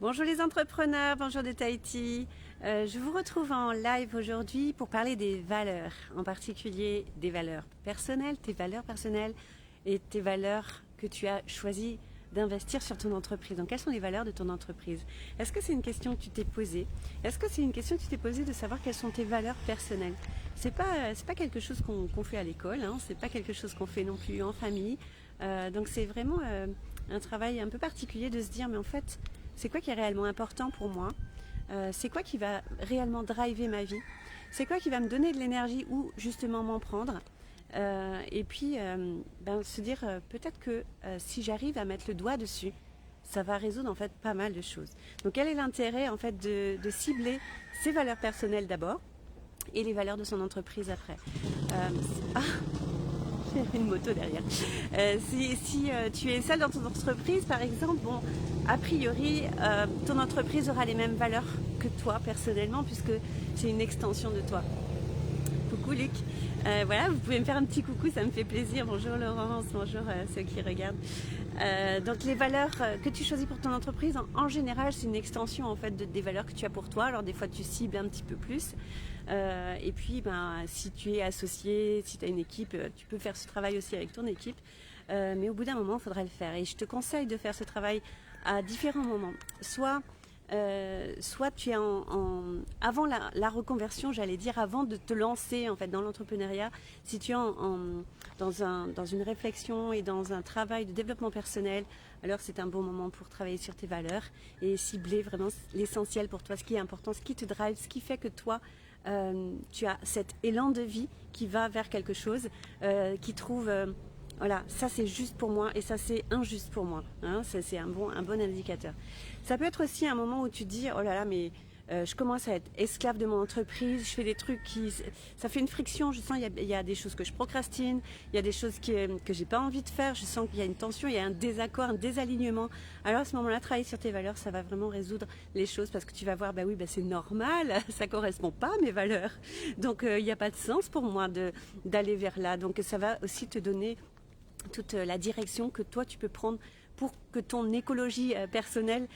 Bonjour les entrepreneurs, bonjour de Tahiti. Je vous retrouve en live aujourd'hui pour parler des valeurs, en particulier des valeurs personnelles, tes valeurs personnelles et tes valeurs que tu as choisi d'investir sur ton entreprise. Donc quelles sont les valeurs de ton entreprise? Est-ce que c'est une question que tu t'es posée? Est-ce que c'est une question que tu t'es posée de savoir quelles sont tes valeurs personnelles? C'est pas quelque chose qu'on fait à l'école, hein, c'est pas quelque chose qu'on fait non plus en famille. Donc c'est vraiment un travail un peu particulier de se dire mais en fait c'est quoi qui est réellement important pour moi, c'est quoi qui va réellement driver ma vie, c'est quoi qui va me donner de l'énergie ou justement m'en prendre. Et puis se dire peut-être que si j'arrive à mettre le doigt dessus, ça va résoudre en fait pas mal de choses. Donc quel est l'intérêt en fait de cibler ses valeurs personnelles d'abord et les valeurs de son entreprise après. Ah, une moto derrière. Si tu es seul dans ton entreprise, par exemple, bon, a priori, ton entreprise aura les mêmes valeurs que toi personnellement, puisque c'est une extension de toi. Coucou Luc. Voilà, vous pouvez me faire un petit coucou, ça me fait plaisir. Bonjour Laurence, bonjour ceux qui regardent. Donc les valeurs que tu choisis pour ton entreprise, en général, c'est une extension en fait des valeurs que tu as pour toi. Alors des fois, tu cibles un petit peu plus. Et puis, si tu es associé, si tu as une équipe, tu peux faire ce travail aussi avec ton équipe. Mais au bout d'un moment, il faudra le faire. Et je te conseille de faire ce travail à différents moments. Soit tu es avant la reconversion, j'allais dire, avant de te lancer en fait dans l'entrepreneuriat, si tu es dans une réflexion et dans un travail de développement personnel, alors c'est un bon moment pour travailler sur tes valeurs et cibler vraiment l'essentiel pour toi, ce qui est important, ce qui te drive, ce qui fait que toi, tu as cet élan de vie qui va vers quelque chose, qui trouve... voilà, ça c'est juste pour moi et ça c'est injuste pour moi. Hein, c'est un bon indicateur. Ça peut être aussi un moment où tu te dis, oh là là, mais je commence à être esclave de mon entreprise, je fais des trucs ça fait une friction, je sens il y a des choses que je procrastine, il y a des choses que j'ai pas envie de faire, je sens qu'il y a une tension, il y a un désaccord, un désalignement. Alors à ce moment-là, travailler sur tes valeurs, ça va vraiment résoudre les choses parce que tu vas voir, bah oui, c'est normal, ça correspond pas à mes valeurs. Donc il n'y a pas de sens pour moi d'aller vers là. Donc ça va aussi te donner toute la direction que toi tu peux prendre pour que ton écologie personnelle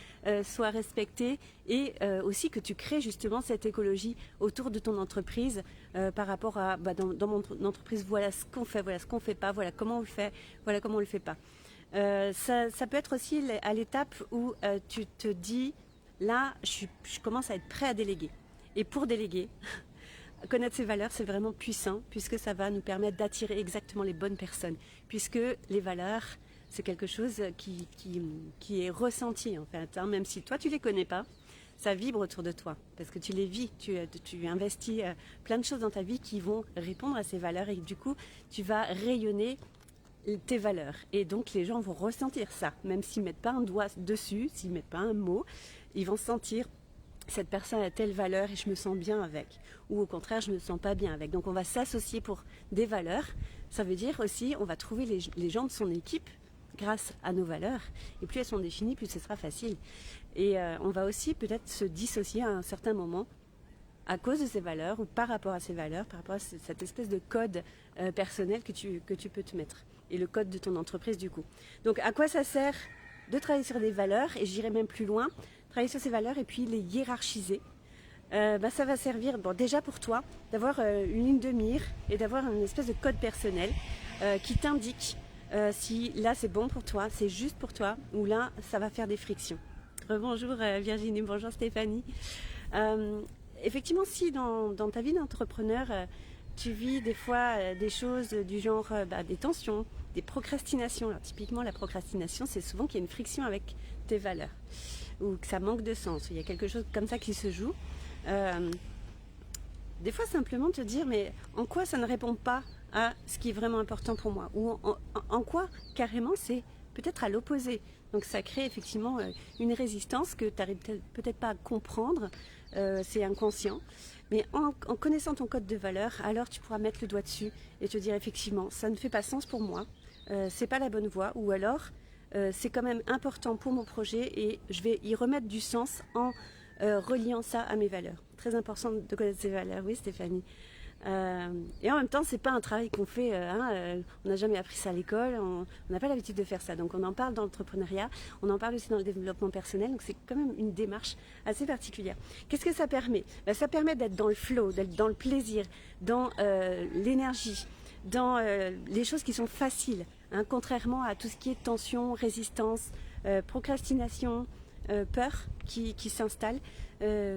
soit respectée et aussi que tu crées justement cette écologie autour de ton entreprise par rapport à dans mon entreprise, voilà ce qu'on fait, voilà ce qu'on fait pas, voilà comment on le fait, voilà comment on le fait pas. Ça peut être aussi à l'étape où tu te dis là je commence à être prêt à déléguer. Et pour déléguer, connaître ses valeurs, c'est vraiment puissant puisque ça va nous permettre d'attirer exactement les bonnes personnes. Puisque les valeurs, c'est quelque chose qui est ressenti en fait. Hein. Même si toi, tu ne les connais pas, ça vibre autour de toi parce que tu les vis. Tu investis plein de choses dans ta vie qui vont répondre à ces valeurs et du coup, tu vas rayonner tes valeurs. Et donc, les gens vont ressentir ça. Même s'ils ne mettent pas un doigt dessus, s'ils ne mettent pas un mot, ils vont sentir cette personne a telle valeur et je me sens bien avec, ou au contraire je me sens pas bien avec. Donc on va s'associer pour des valeurs. Ça veut dire aussi on va trouver les gens de son équipe grâce à nos valeurs, et plus elles sont définies, plus ce sera facile. Et on va aussi peut-être se dissocier à un certain moment à cause de ces valeurs ou par rapport à ces valeurs, par rapport à cette espèce de code personnel que tu peux te mettre, et le code de ton entreprise du coup. Donc à quoi ça sert de travailler sur des valeurs, et j'irai même plus loin, travailler sur ces valeurs et puis les hiérarchiser. Ça va servir déjà pour toi d'avoir une ligne de mire et d'avoir une espèce de code personnel qui t'indique si là c'est bon pour toi, c'est juste pour toi, ou là ça va faire des frictions. Bonjour Virginie, bonjour Stéphanie. Effectivement, si dans ta vie d'entrepreneur, tu vis des fois des choses du genre des tensions, des procrastinations. Alors, typiquement, la procrastination, c'est souvent qu'il y a une friction avec tes valeurs ou que ça manque de sens. Il y a quelque chose comme ça qui se joue. Des fois, simplement te dire, mais en quoi ça ne répond pas à ce qui est vraiment important pour moi, ou en quoi, carrément, c'est peut-être à l'opposé. Donc ça crée effectivement une résistance que tu n'arrives peut-être pas à comprendre, c'est inconscient. Mais en connaissant ton code de valeur, alors tu pourras mettre le doigt dessus et te dire effectivement, ça ne fait pas sens pour moi, c'est pas la bonne voie, ou alors c'est quand même important pour mon projet et je vais y remettre du sens en reliant ça à mes valeurs. Très important de connaître ses valeurs, oui Stéphanie. Et en même temps, c'est pas un travail qu'on fait, on n'a jamais appris ça à l'école, on n'a pas l'habitude de faire ça. Donc on en parle dans l'entrepreneuriat, on en parle aussi dans le développement personnel, donc c'est quand même une démarche assez particulière. Qu'est-ce que ça permet? Ça permet d'être dans le flow, d'être dans le plaisir, dans l'énergie, dans les choses qui sont faciles, contrairement à tout ce qui est tension, résistance, procrastination, peur qui s'installe,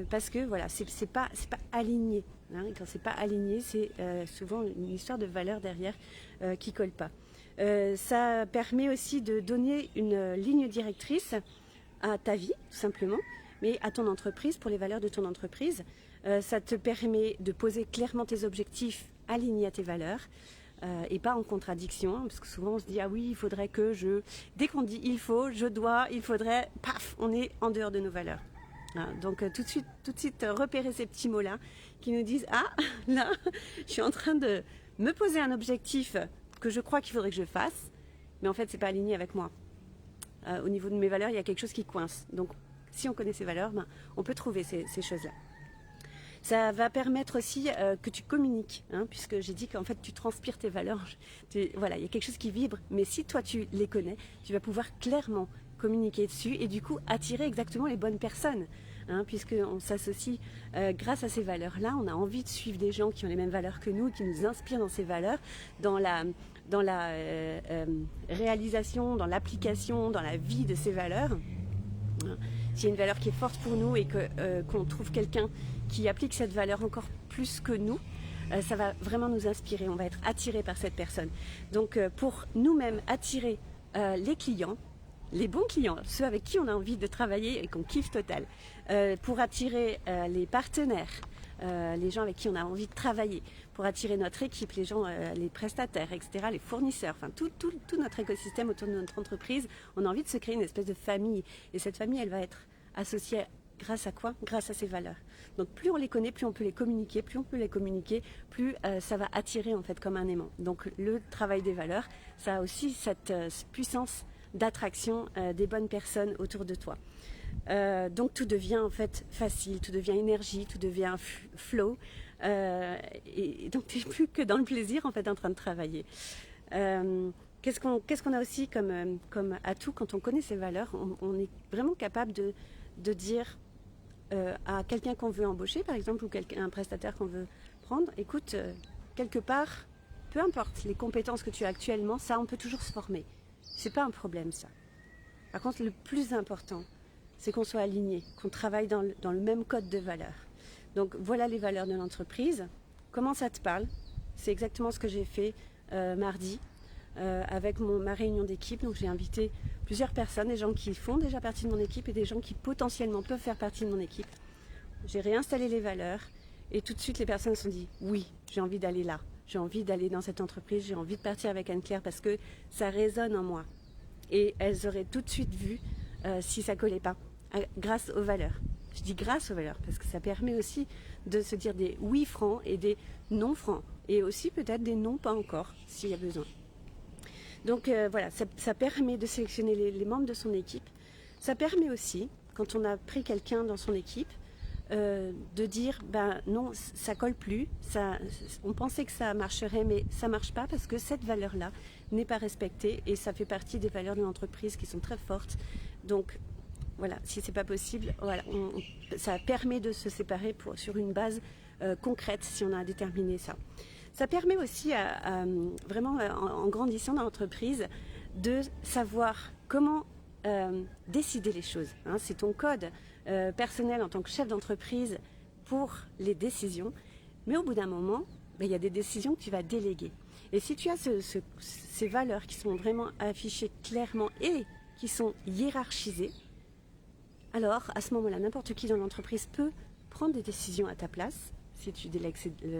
parce que voilà, c'est pas aligné. Quand c'est pas aligné, c'est souvent une histoire de valeur derrière qui colle pas. Ça permet aussi de donner une ligne directrice à ta vie, tout simplement, mais à ton entreprise, pour les valeurs de ton entreprise. Ça te permet de poser clairement tes objectifs alignés à tes valeurs. Et pas en contradiction, parce que souvent on se dit ah oui, il faudrait que je... Dès qu'on dit il faut, je dois, il faudrait, paf, on est en dehors de nos valeurs. Donc tout de suite repérer ces petits mots-là qui nous disent ah, là, je suis en train de me poser un objectif que je crois qu'il faudrait que je fasse, mais en fait c'est pas aligné avec moi. Au niveau de mes valeurs, il y a quelque chose qui coince. Donc si on connaît ces valeurs, on peut trouver ces choses-là. Ça va permettre aussi que tu communiques, puisque j'ai dit qu'en fait tu transpires tes valeurs. Voilà, il y a quelque chose qui vibre, mais si toi tu les connais, tu vas pouvoir clairement communiquer dessus et du coup attirer exactement les bonnes personnes, puisqu'on s'associe grâce à ces valeurs-là. On a envie de suivre des gens qui ont les mêmes valeurs que nous, qui nous inspirent dans ces valeurs, dans la réalisation, dans l'application, dans la vie de ces valeurs. S'il y a une valeur qui est forte pour nous et qu'on trouve quelqu'un qui applique cette valeur encore plus que nous, ça va vraiment nous inspirer, on va être attiré par cette personne. Donc pour nous-mêmes attirer les clients, les bons clients, ceux avec qui on a envie de travailler et qu'on kiffe total, pour attirer les partenaires, les gens avec qui on a envie de travailler, pour attirer notre équipe, les gens, les prestataires, etc., les fournisseurs, enfin tout notre écosystème autour de notre entreprise, on a envie de se créer une espèce de famille. Et cette famille, elle va être associée grâce à quoi? Grâce à ces valeurs. Donc plus on les connaît, plus on peut les communiquer, plus ça va attirer en fait comme un aimant. Donc le travail des valeurs, ça a aussi cette puissance d'attraction des bonnes personnes autour de toi. Donc tout devient en fait facile, tout devient énergie, tout devient flow, et donc tu n'es plus que dans le plaisir en fait en train de travailler. Qu'est-ce qu'on a aussi comme atout quand on connaît ces valeurs? On est vraiment capable de dire à quelqu'un qu'on veut embaucher par exemple, ou un prestataire qu'on veut prendre, écoute, quelque part, peu importe les compétences que tu as actuellement, ça on peut toujours se former, c'est pas un problème ça. Par contre le plus important, c'est qu'on soit aligné, qu'on travaille dans le même code de valeurs. Donc voilà les valeurs de l'entreprise. Comment ça te parle? C'est exactement ce que j'ai fait mardi avec ma réunion d'équipe. Donc j'ai invité plusieurs personnes, des gens qui font déjà partie de mon équipe et des gens qui potentiellement peuvent faire partie de mon équipe. J'ai réinstallé les valeurs et tout de suite les personnes se sont dit oui, j'ai envie d'aller là, j'ai envie d'aller dans cette entreprise, j'ai envie de partir avec Anne-Claire parce que ça résonne en moi. Et elles auraient tout de suite vu si ça collait pas, grâce aux valeurs. Je dis grâce aux valeurs parce que ça permet aussi de se dire des oui francs et des non francs et aussi peut-être des non pas encore s'il y a besoin. Donc voilà, ça permet de sélectionner les membres de son équipe. Ça permet aussi, quand on a pris quelqu'un dans son équipe, de dire ben non, ça colle plus, on pensait que ça marcherait mais ça marche pas parce que cette valeur-là n'est pas respectée et ça fait partie des valeurs de l'entreprise qui sont très fortes. Donc voilà, si c'est pas possible, voilà, ça permet de se séparer sur une base concrète si on a déterminé ça. Ça permet aussi vraiment en grandissant dans l'entreprise de savoir comment décider les choses. C'est ton code personnel en tant que chef d'entreprise pour les décisions, mais au bout d'un moment, il y a des décisions que tu vas déléguer. Et si tu as ces valeurs qui sont vraiment affichées clairement et qui sont hiérarchisées, alors à ce moment-là, n'importe qui dans l'entreprise peut prendre des décisions à ta place, si tu délègues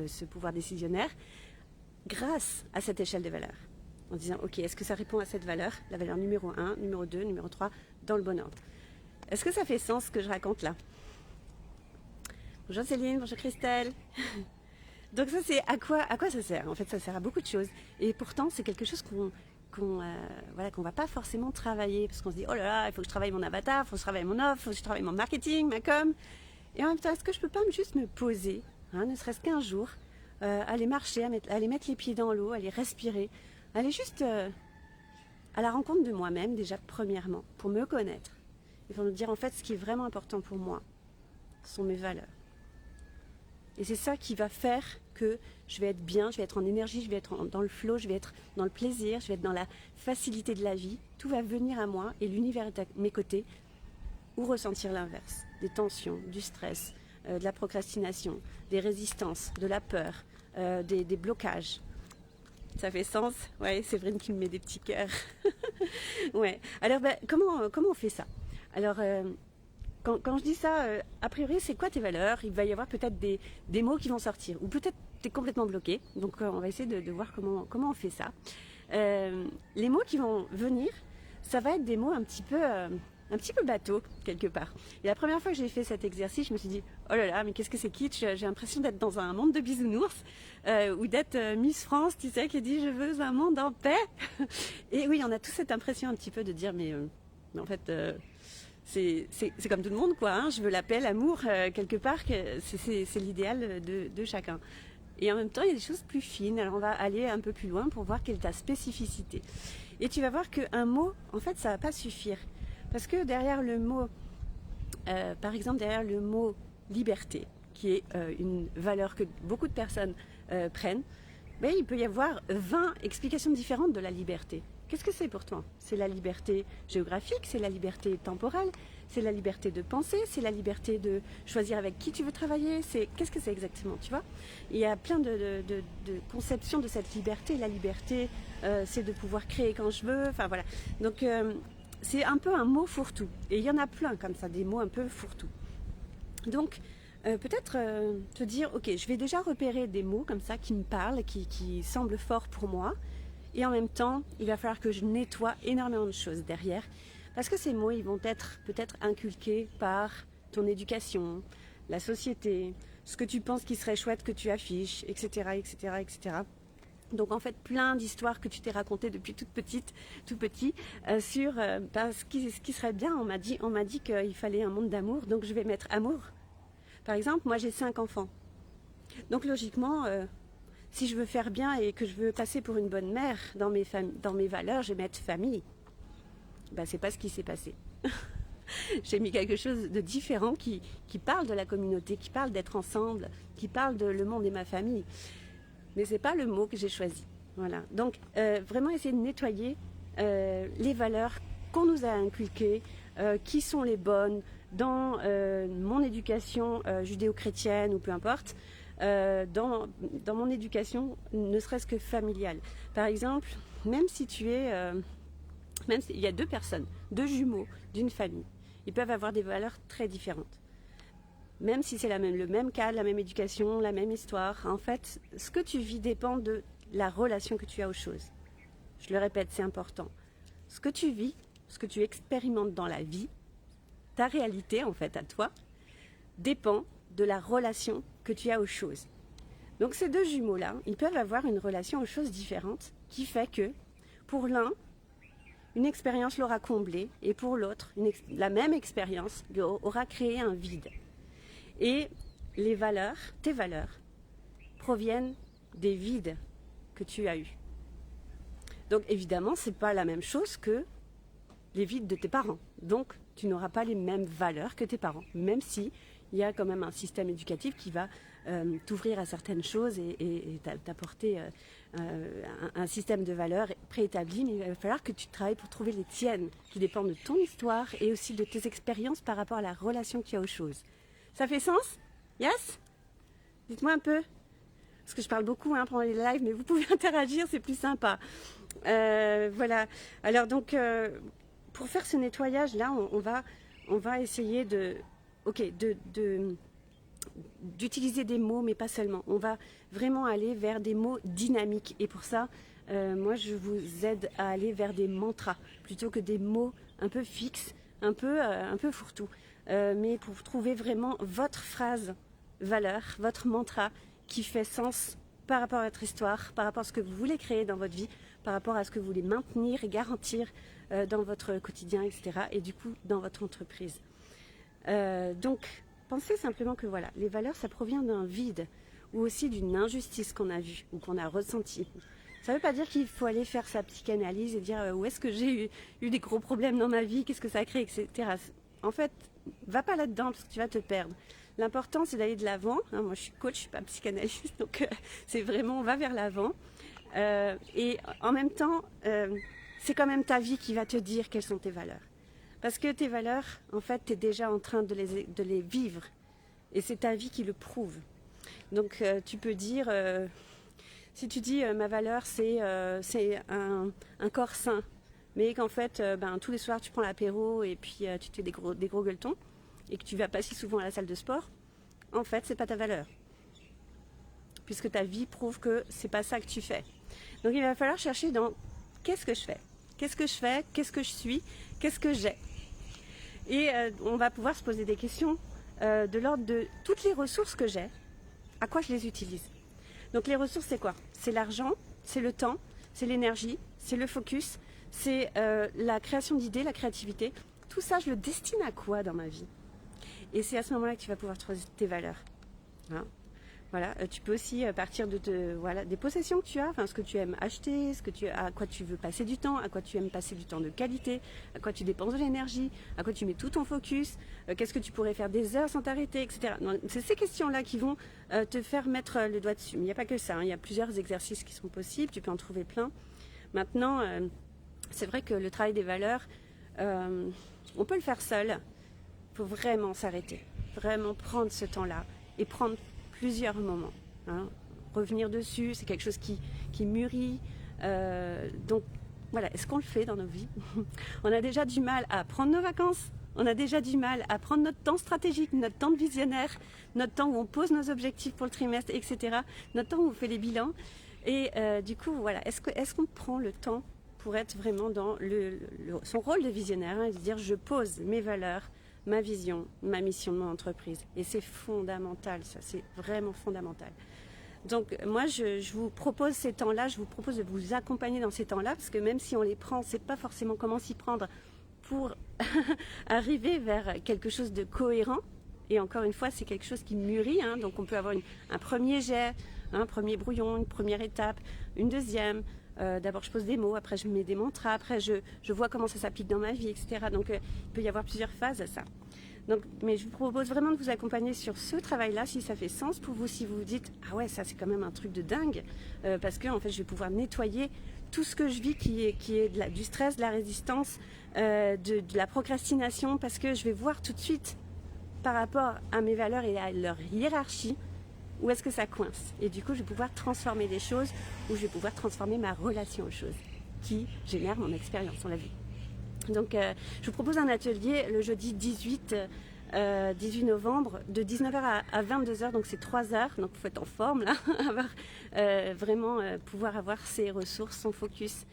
ce pouvoir décisionnaire, grâce à cette échelle des valeurs. En disant, ok, est-ce que ça répond à cette valeur, la valeur numéro 1, numéro 2, numéro 3, dans le bon ordre. Est-ce que ça fait sens ce que je raconte là? Bonjour Céline, bonjour Christelle. Donc ça, c'est à quoi ça sert? En fait, ça sert à beaucoup de choses. Et pourtant, c'est quelque chose qu'on va pas forcément travailler, parce qu'on se dit, oh là là, il faut que je travaille mon avatar, il faut que je travaille mon offre, il faut que je travaille mon marketing, ma com. Et en même temps, est-ce que je peux pas juste me poser, ne serait-ce qu'un jour, aller marcher, aller mettre les pieds dans l'eau, aller respirer, aller juste à la rencontre de moi-même déjà premièrement, pour me connaître. Et pour me dire en fait ce qui est vraiment important pour moi sont mes valeurs. Et c'est ça qui va faire que je vais être bien, je vais être en énergie, je vais être dans le flow, je vais être dans le plaisir, je vais être dans la facilité de la vie. Tout va venir à moi et l'univers est à mes côtés. Ou ressentir l'inverse, des tensions, du stress, de la procrastination, des résistances, de la peur, des blocages. Ça fait sens? Ouais, c'est Séverine qui me met des petits cœurs. Ouais. Alors, comment on fait ça? Alors, quand je dis ça, a priori, c'est quoi tes valeurs? Il va y avoir peut-être des mots qui vont sortir. Ou peut-être tu es complètement bloqué. Donc, on va essayer de voir comment on fait ça. Les mots qui vont venir, ça va être des mots un petit peu bateau, quelque part. Et la première fois que j'ai fait cet exercice, je me suis dit, oh là là, mais qu'est-ce que c'est kitsch, j'ai l'impression d'être dans un monde de bisounours, ou d'être Miss France, tu sais, qui dit, je veux un monde en paix. Et oui, on a tous cette impression un petit peu de dire, mais en fait, c'est comme tout le monde, quoi, hein, je veux la paix, l'amour, quelque part, c'est l'idéal de chacun. Et en même temps, il y a des choses plus fines, alors on va aller un peu plus loin pour voir quelle est ta spécificité. Et tu vas voir qu'un mot, en fait, ça ne va pas suffire. Parce que derrière le mot, par exemple derrière le mot liberté, qui est une valeur que beaucoup de personnes prennent, ben, il peut y avoir 20 explications différentes de la liberté. Qu'est-ce que c'est pour toi? C'est la liberté géographique, c'est la liberté temporelle, c'est la liberté de penser, c'est la liberté de choisir avec qui tu veux travailler. Qu'est-ce que c'est exactement, tu vois? Il y a plein de conceptions de cette liberté. La liberté, c'est de pouvoir créer quand je veux. Enfin voilà. Donc c'est un peu un mot fourre-tout. Et il y en a plein comme ça, des mots un peu fourre-tout. Donc, peut-être te dire, ok, je vais déjà repérer des mots comme ça qui me parlent, qui semblent forts pour moi. Et en même temps, il va falloir que je nettoie énormément de choses derrière. Parce que ces mots, ils vont être peut-être inculqués par ton éducation, la société, ce que tu penses qui serait chouette que tu affiches, etc., etc., etc. Donc en fait, plein d'histoires que tu t'es racontées depuis toute petite, tout petit, sur ce qui serait bien. On m'a dit qu'il fallait un monde d'amour, donc je vais mettre amour. Par exemple, moi j'ai 5 enfants. Donc logiquement, si je veux faire bien et que je veux passer pour une bonne mère dans mes valeurs, je vais mettre famille. Ben, c'est pas ce qui s'est passé. J'ai mis quelque chose de différent qui parle de la communauté, qui parle d'être ensemble, qui parle de le monde et ma famille. Mais c'est pas le mot que j'ai choisi. Voilà. Donc vraiment essayer de nettoyer les valeurs qu'on nous a inculquées, qui sont les bonnes dans mon éducation judéo-chrétienne ou peu importe, dans mon éducation ne serait-ce que familiale. Par exemple, même si tu es, même s'il y a 2 personnes, 2 jumeaux d'une famille, ils peuvent avoir des valeurs très différentes. Même si c'est le même cas, la même éducation, la même histoire, en fait, ce que tu vis dépend de la relation que tu as aux choses. Je le répète, c'est important. Ce que tu vis, ce que tu expérimentes dans la vie, ta réalité, en fait, à toi, dépend de la relation que tu as aux choses. Donc ces 2 jumeaux-là, ils peuvent avoir une relation aux choses différentes qui fait que, pour l'un, une expérience l'aura comblé et pour l'autre, la même expérience aura créé un vide. Et les valeurs, tes valeurs, proviennent des vides que tu as eus. Donc évidemment, ce n'est pas la même chose que les vides de tes parents. Donc tu n'auras pas les mêmes valeurs que tes parents, même si il y a quand même un système éducatif qui va t'ouvrir à certaines choses et t'apporter un système de valeurs préétabli, mais il va falloir que tu travailles pour trouver les tiennes, qui dépendent de ton histoire et aussi de tes expériences par rapport à la relation que tu as aux choses. Ça fait sens? Yes? Dites-moi un peu. Parce que je parle beaucoup pendant les lives, mais vous pouvez interagir, c'est plus sympa. Voilà. Alors donc, pour faire ce nettoyage-là, on va essayer d'utiliser des mots, mais pas seulement. On va vraiment aller vers des mots dynamiques. Et pour ça, moi, je vous aide à aller vers des mantras, plutôt que des mots un peu fixes, un peu fourre-tout. Mais pour trouver vraiment votre phrase valeur, votre mantra qui fait sens par rapport à votre histoire, par rapport à ce que vous voulez créer dans votre vie, par rapport à ce que vous voulez maintenir et garantir dans votre quotidien, etc. Et du coup, dans votre entreprise. Donc, pensez simplement que voilà, les valeurs, ça provient d'un vide ou aussi d'une injustice qu'on a vue ou qu'on a ressentie. Ça ne veut pas dire qu'il faut aller faire sa psychanalyse et dire où est-ce que j'ai eu des gros problèmes dans ma vie, qu'est-ce que ça a créé, etc. En fait, va pas là-dedans parce que tu vas te perdre. L'important, c'est d'aller de l'avant. Moi, je suis coach, je suis pas psychanalyste, donc c'est vraiment on va vers l'avant. Et en même temps, c'est quand même ta vie qui va te dire quelles sont tes valeurs. Parce que tes valeurs, en fait, tu es déjà en train de les vivre. Et c'est ta vie qui le prouve. Donc, tu peux dire, si tu dis ma valeur, c'est un corps sain, mais qu'en fait, tous les soirs, tu prends l'apéro et puis tu te fais des gros gueuletons, et que tu vas pas si souvent à la salle de sport, en fait, c'est pas ta valeur. Puisque ta vie prouve que c'est pas ça que tu fais. Donc, il va falloir chercher dans qu'est-ce que je fais ? Qu'est-ce que je fais ? Qu'est-ce que je suis ? Qu'est-ce que j'ai ? Et on va pouvoir se poser des questions de l'ordre de toutes les ressources que j'ai, à quoi je les utilise. Donc les ressources, c'est quoi ? C'est l'argent, c'est le temps, c'est l'énergie, c'est le focus, c'est la création d'idées, la créativité. Tout ça, je le destine à quoi dans ma vie ? Et c'est à ce moment-là que tu vas pouvoir trouver tes valeurs. Hein ? Voilà, tu peux aussi partir de des possessions que tu as, ce que tu aimes acheter, à quoi tu veux passer du temps, à quoi tu aimes passer du temps de qualité, à quoi tu dépenses de l'énergie, à quoi tu mets tout ton focus, qu'est-ce que tu pourrais faire des heures sans t'arrêter, etc. Donc, c'est ces questions-là qui vont te faire mettre le doigt dessus. Mais il n'y a pas que ça, il y a plusieurs exercices qui sont possibles, tu peux en trouver plein. Maintenant, c'est vrai que le travail des valeurs, on peut le faire seul. Il faut vraiment s'arrêter, vraiment prendre ce temps-là et prendre plusieurs moments. Hein. Revenir dessus, c'est quelque chose qui mûrit. Donc voilà, est-ce qu'on le fait dans nos vies ? On a déjà du mal à prendre nos vacances, on a déjà du mal à prendre notre temps stratégique, notre temps de visionnaire, notre temps où on pose nos objectifs pour le trimestre, etc. Notre temps où on fait les bilans. Et du coup, voilà, est-ce qu'on prend le temps pour être vraiment dans son rôle de visionnaire, hein, de dire je pose mes valeurs, ma vision, ma mission de mon entreprise. Et c'est fondamental, ça, c'est vraiment fondamental. Donc moi, je vous propose ces temps-là, je vous propose de vous accompagner dans ces temps-là, parce que même si on les prend, c'est pas forcément comment s'y prendre pour arriver vers quelque chose de cohérent. Et encore une fois, c'est quelque chose qui mûrit, hein, donc on peut avoir un premier jet, un premier brouillon, une première étape, une deuxième. D'abord, je pose des mots, après je mets des mantras, après je vois comment ça s'applique dans ma vie, etc. Donc, il peut y avoir plusieurs phases à ça. Donc, mais je vous propose vraiment de vous accompagner sur ce travail-là, si ça fait sens pour vous, si vous vous dites « Ah ouais, ça c'est quand même un truc de dingue parce que en fait, je vais pouvoir nettoyer tout ce que je vis qui est du stress, de la résistance, de la procrastination, parce que je vais voir tout de suite par rapport à mes valeurs et à leur hiérarchie, où est-ce que ça coince. Et du coup, je vais pouvoir transformer des choses, ou je vais pouvoir transformer ma relation aux choses, qui génère mon expérience, on l'a vu. Donc, je vous propose un atelier le jeudi 18 novembre, de 19h à 22h, donc c'est 3 heures, donc il faut être en forme là, vraiment pouvoir avoir ses ressources, son focus,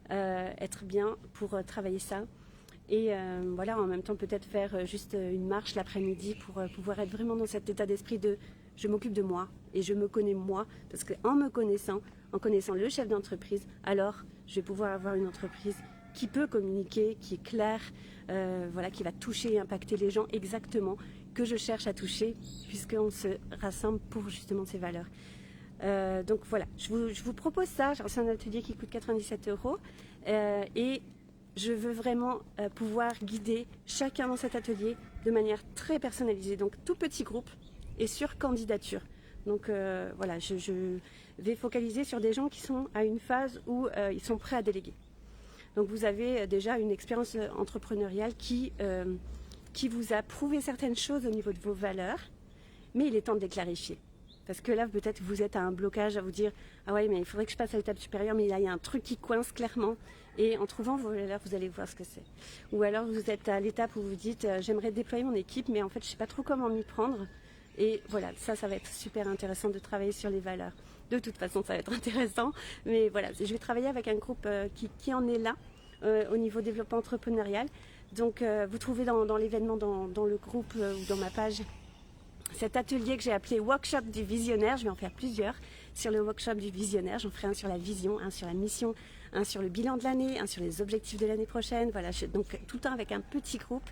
être bien pour travailler ça. Et voilà, en même temps peut-être faire juste une marche l'après-midi pour pouvoir être vraiment dans cet état d'esprit de je m'occupe de moi et je me connais moi, parce qu'en me connaissant, en connaissant le chef d'entreprise, alors je vais pouvoir avoir une entreprise qui peut communiquer, qui est claire, voilà, qui va toucher et impacter les gens exactement que je cherche à toucher, puisqu'on se rassemble pour justement ces valeurs. Donc voilà, je vous propose ça. C'est un atelier qui coûte 97 € et je veux vraiment pouvoir guider chacun dans cet atelier de manière très personnalisée, donc tout petit groupe et sur candidature. Donc voilà, je vais focaliser sur des gens qui sont à une phase où ils sont prêts à déléguer. Donc vous avez déjà une expérience entrepreneuriale qui vous a prouvé certaines choses au niveau de vos valeurs, mais il est temps de les clarifier. Parce que là, peut-être vous êtes à un blocage à vous dire « Ah ouais, mais il faudrait que je passe à l'étape supérieure, mais là, il y a un truc qui coince clairement. » Et en trouvant vos valeurs, vous allez voir ce que c'est. Ou alors, vous êtes à l'étape où vous dites « J'aimerais déployer mon équipe, mais en fait, je ne sais pas trop comment m'y prendre. » Et voilà, ça va être super intéressant de travailler sur les valeurs. De toute façon, ça va être intéressant. Mais voilà, je vais travailler avec un groupe qui en est là, au niveau développement entrepreneurial. Donc, vous trouvez dans l'événement, dans le groupe ou dans ma page, cet atelier que j'ai appelé Workshop du Visionnaire. Je vais en faire plusieurs sur le Workshop du Visionnaire. J'en ferai un sur la vision, un sur la mission, un sur le bilan de l'année, un sur les objectifs de l'année prochaine. Voilà, donc tout le temps avec un petit groupe.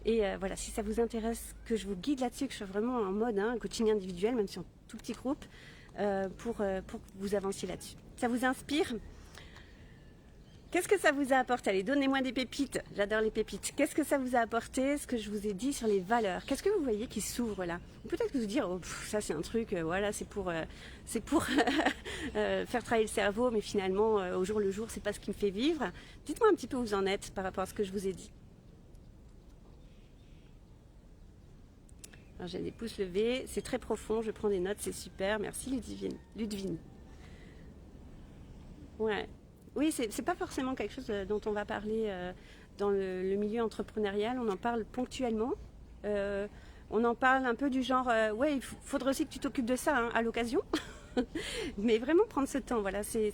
Et voilà, si ça vous intéresse que je vous guide là-dessus, que je sois vraiment en mode coaching individuel, même sur un tout petit groupe, pour que vous avanciez là-dessus. Ça vous inspire? Qu'est-ce que ça vous a apporté? Allez, donnez-moi des pépites. J'adore les pépites. Qu'est-ce que ça vous a apporté, ce que je vous ai dit sur les valeurs? Qu'est-ce que vous voyez qui s'ouvre là? Peut-être que vous dire, oh, ça c'est un truc, voilà, c'est pour faire travailler le cerveau, mais finalement, au jour le jour, c'est pas ce qui me fait vivre. Dites-moi un petit peu où vous en êtes par rapport à ce que je vous ai dit. Alors, j'ai des pouces levés, c'est très profond, je prends des notes, c'est super. Merci Ludivine. Ouais. Oui, c'est pas forcément quelque chose dont on va parler dans le milieu entrepreneurial. On en parle ponctuellement. On en parle un peu du genre, ouais, il faudrait aussi que tu t'occupes de ça hein, à l'occasion. Mais vraiment prendre ce temps, voilà, c'est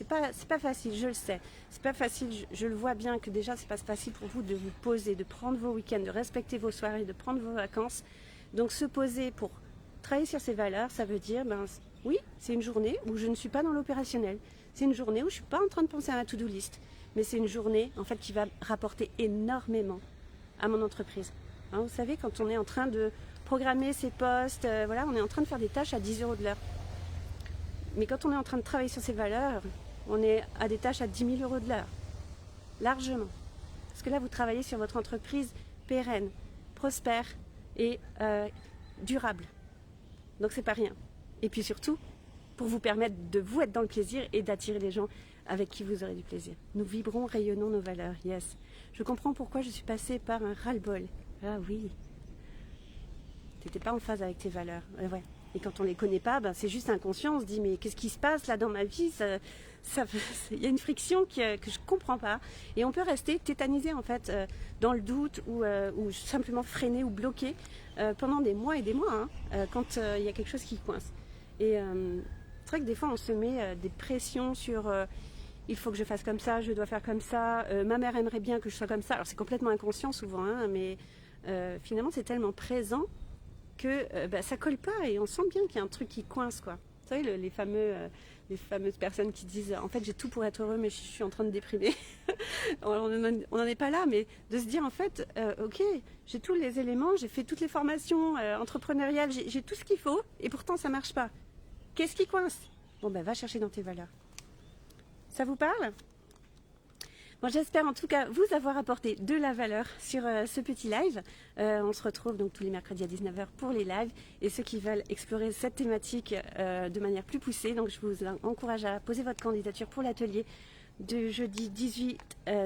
pas facile, je le sais. C'est pas facile, je le vois bien que déjà c'est pas facile pour vous de vous poser, de prendre vos week-ends, de respecter vos soirées, de prendre vos vacances. Donc se poser pour travailler sur ces valeurs, ça veut dire, ben oui, c'est une journée où je ne suis pas dans l'opérationnel. C'est une journée où je ne suis pas en train de penser à ma to-do list. Mais c'est une journée en fait qui va rapporter énormément à mon entreprise. Hein, vous savez, quand on est en train de programmer ses postes, voilà, on est en train de faire des tâches à 10 € de l'heure. Mais quand on est en train de travailler sur ces valeurs, on est à des tâches à 10 000 € de l'heure. Largement. Parce que là, vous travaillez sur votre entreprise pérenne, prospère et durable. Donc c'est pas rien. Et puis surtout, pour vous permettre de vous être dans le plaisir et d'attirer les gens avec qui vous aurez du plaisir. Nous vibrons, rayonnons nos valeurs, yes. Je comprends pourquoi je suis passée par un ras-le-bol. Ah oui. T'étais pas en phase avec tes valeurs. Ouais. Et quand on les connaît pas, ben c'est juste inconscient. On se dit mais qu'est-ce qui se passe là dans ma vie? Il y a une friction que je comprends pas. Et on peut rester tétanisé en fait dans le doute ou simplement freiné ou bloqué pendant des mois et des mois quand il y a quelque chose qui coince. Et c'est vrai que des fois on se met des pressions sur il faut que je fasse comme ça, je dois faire comme ça, ma mère aimerait bien que je sois comme ça. Alors c'est complètement inconscient souvent, mais finalement c'est tellement présent que ça colle pas et on sent bien qu'il y a un truc qui coince quoi. Vous savez les fameuses personnes qui disent en fait j'ai tout pour être heureux mais je suis en train de déprimer. On n'en est pas là, mais de se dire en fait ok, j'ai tous les éléments, j'ai fait toutes les formations entrepreneuriales, j'ai tout ce qu'il faut et pourtant ça marche pas. Qu'est-ce qui coince? Bon ben va chercher dans tes valeurs. Ça vous parle? Bon, j'espère en tout cas vous avoir apporté de la valeur sur ce petit live. On se retrouve donc tous les mercredis à 19 h pour les lives. Et ceux qui veulent explorer cette thématique de manière plus poussée, donc je vous encourage à poser votre candidature pour l'atelier de jeudi 18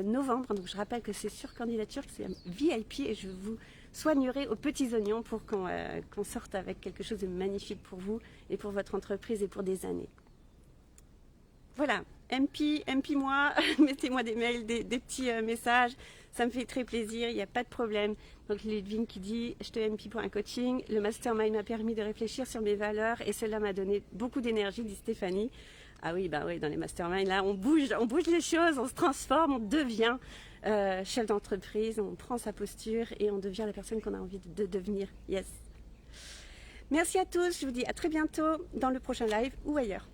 novembre. Donc je rappelle que c'est sur candidature, que c'est VIP et je vous soignerai aux petits oignons pour qu'on sorte avec quelque chose de magnifique pour vous et pour votre entreprise et pour des années. Voilà, MP moi, mettez-moi des mails, des petits messages, ça me fait très plaisir, il n'y a pas de problème. Donc Ludivine qui dit, je te MP pour un coaching, le mastermind m'a permis de réfléchir sur mes valeurs et cela m'a donné beaucoup d'énergie, dit Stéphanie. Ah oui, bah oui, dans les masterminds, là on bouge les choses, on se transforme, on devient chef d'entreprise, on prend sa posture et on devient la personne qu'on a envie de devenir. Yes. Merci à tous, je vous dis à très bientôt dans le prochain live ou ailleurs.